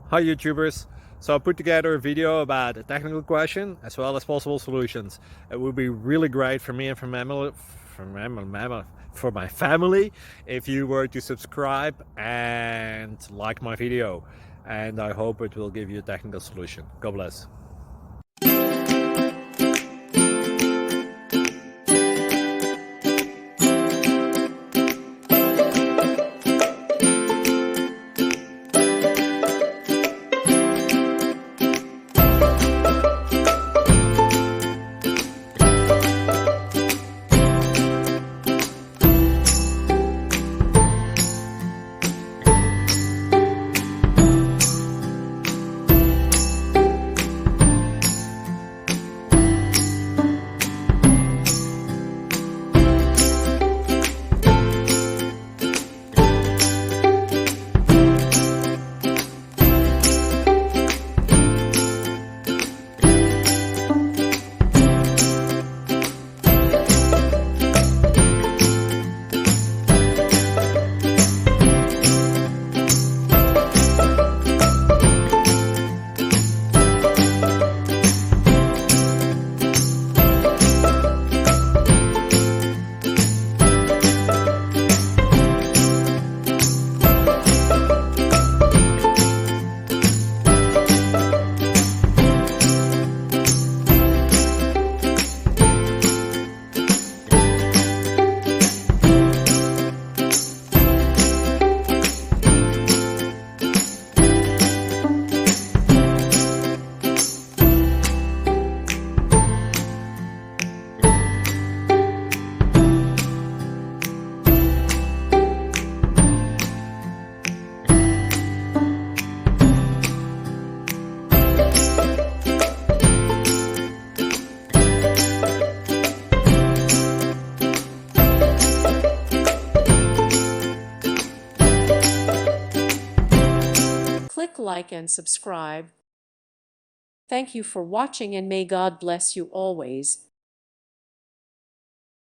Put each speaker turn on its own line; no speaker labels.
Hi YouTubers! So I put together a video about a technical question as well as possible solutions. It would be really great for me and for my family if you were to subscribe and like my video, and I hope it will give you a technical solution. God bless.
Click like and subscribe. Thank you for watching and may God bless you always.